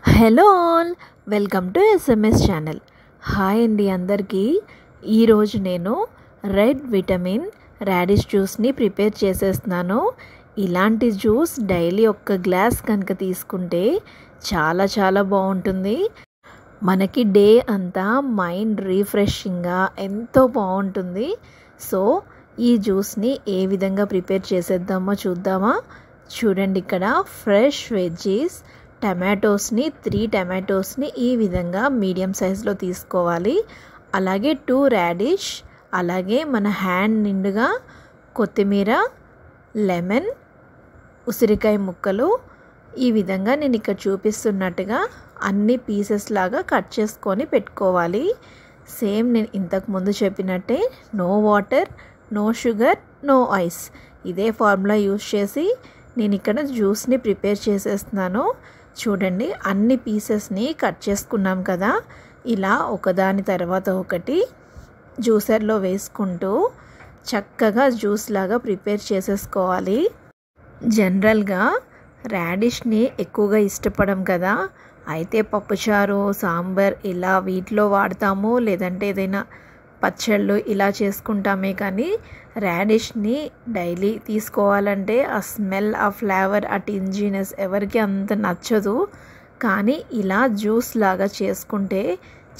Hello all, welcome to SMS channel. Hi అండి అందరికీ. ఈరోజు నేను రెడ్ విటమిన్ రాడిష్ జ్యూస్ని ప్రిపేర్ చేసేస్తున్నాను. ఇలాంటి జ్యూస్ డైలీ ఒక్క గ్లాస్ కనుక తీసుకుంటే చాలా చాలా బాగుంటుంది. మనకి డే అంతా మైండ్ రీఫ్రెషింగ్గా ఎంతో బాగుంటుంది. సో ఈ జ్యూస్ని ఏ విధంగా ప్రిపేర్ చేసేద్దామో చూద్దామా. చూడండి, ఇక్కడ ఫ్రెష్ వెజ్జీస్ టమాటోస్ని 3 టమాటోస్ని ఈ విధంగా మీడియం సైజులో తీసుకోవాలి. అలాగే 2 రాడిష్, అలాగే మన హ్యాండ్ నిండుగా కొత్తిమీర, లెమన్, ఉసిరికాయ ముక్కలు ఈ విధంగా నేను ఇక్కడ చూపిస్తున్నట్టుగా అన్ని పీసెస్ లాగా కట్ చేసుకొని పెట్టుకోవాలి. సేమ్ నేను ఇంతకు ముందు చెప్పినట్టే no water, no sugar, no ice, ఇదే ఫార్ములా యూస్ చేసి నేను ఇక్కడ జ్యూస్ని ప్రిపేర్ చేసేస్తున్నాను. చూడండి, అన్ని పీసెస్ని కట్ చేసుకున్నాం కదా, ఇలా ఒకదాని తర్వాత ఒకటి జ్యూసర్లో వేసుకుంటూ చక్కగా జ్యూస్ లాగా ప్రిపేర్ చేసేసుకోవాలి. జనరల్గా రాడిష్ని ఎక్కువగా ఇష్టపడం కదా, అయితే పప్పుచారు, సాంబార్ ఇలా వీటిలో వాడతాము, లేదంటే ఏదైనా పచ్చళ్ళు ఇలా చేసుకుంటామే. కానీ రాడిష్ని డైలీ తీసుకోవాలంటే ఆ స్మెల్, ఆ ఫ్లేవర్, ఆ టింజీనెస్ ఎవరికి అంత నచ్చదు. కానీ ఇలా జ్యూస్ లాగా చేసుకుంటే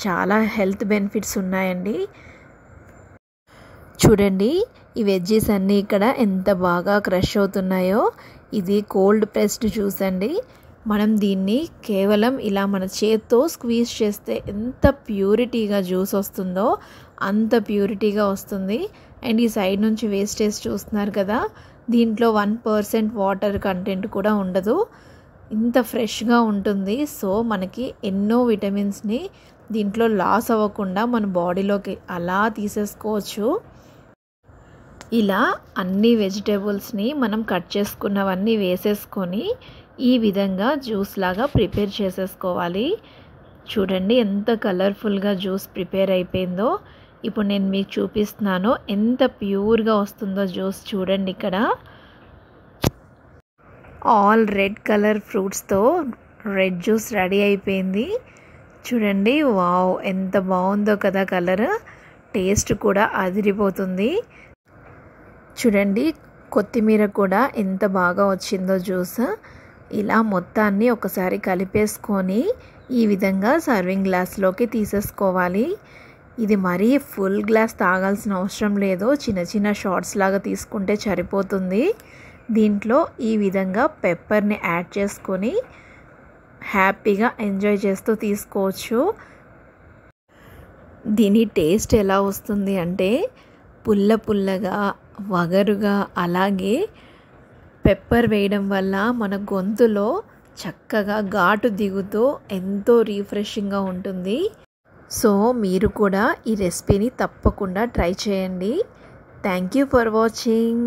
చాలా హెల్త్ బెనిఫిట్స్ ఉన్నాయండి. చూడండి, ఈ వెజ్జీస్ అన్నీ ఇక్కడ ఎంత బాగా క్రష్ అవుతున్నాయో. ఇది కోల్డ్ ప్రెస్డ్ జ్యూస్ అండి. మనం దీన్ని కేవలం ఇలా మన చేత్తో స్క్వీజ్ చేస్తే ఎంత ప్యూరిటీగా జ్యూస్ వస్తుందో అంత ప్యూరిటీగా వస్తుంది. అండ్ ఈ సైడ్ నుంచి వేస్టేజ్ చూస్తున్నారు కదా, దీంట్లో 1% వాటర్ కంటెంట్ కూడా ఉండదు. ఇంత ఫ్రెష్గా ఉంటుంది. సో మనకి ఎన్నో విటమిన్స్ని దీంట్లో లాస్ అవ్వకుండా మన బాడీలోకి అలా తీసేసుకోవచ్చు. ఇలా అన్ని వెజిటేబుల్స్ని మనం కట్ చేసుకున్నవన్నీ వేసేసుకొని ఈ విధంగా జ్యూస్ లాగా ప్రిపేర్ చేసేసుకోవాలి. చూడండి ఎంత కలర్ఫుల్గా జ్యూస్ ప్రిపేర్ అయిపోయిందో. ఇప్పుడు నేను మీకు చూపిస్తున్నాను ఎంత ప్యూర్గా వస్తుందో జ్యూస్. చూడండి, ఇక్కడ ఆల్ రెడ్ కలర్ ఫ్రూట్స్తో రెడ్ జ్యూస్ రెడీ అయిపోయింది. చూడండి, వావ్ ఎంత బాగుందో కదా కలర్. టేస్ట్ కూడా అదిరిపోతుంది. చూడండి, కొత్తిమీర కూడా ఎంత బాగా వచ్చిందో జ్యూస్. ఇలా మొత్తాన్ని ఒకసారి కలిపేసుకొని ఈ విధంగా సర్వింగ్ గ్లాస్లోకి తీసేసుకోవాలి. ఇది మరీ ఫుల్ గ్లాస్ తాగాల్సిన అవసరం లేదు, చిన్న చిన్న షార్ట్స్ లాగా తీసుకుంటే సరిపోతుంది. దీంట్లో ఈ విధంగా పెప్పర్ని యాడ్ చేసుకొని హ్యాపీగా ఎంజాయ్ చేస్తూ తీసుకోవచ్చు. దీని టేస్ట్ ఎలా వస్తుంది అంటే పుల్ల పుల్లగా, వగరుగా, అలాగే పెప్పర్ వేయడం వల్ల మన గొంతులో చక్కగా ఘాటు దిగుతూ ఎంతో రీఫ్రెషింగ్గా ఉంటుంది. సో మీరు కూడా ఈ రెసిపీని తప్పకుండా ట్రై చేయండి. Thank you for watching.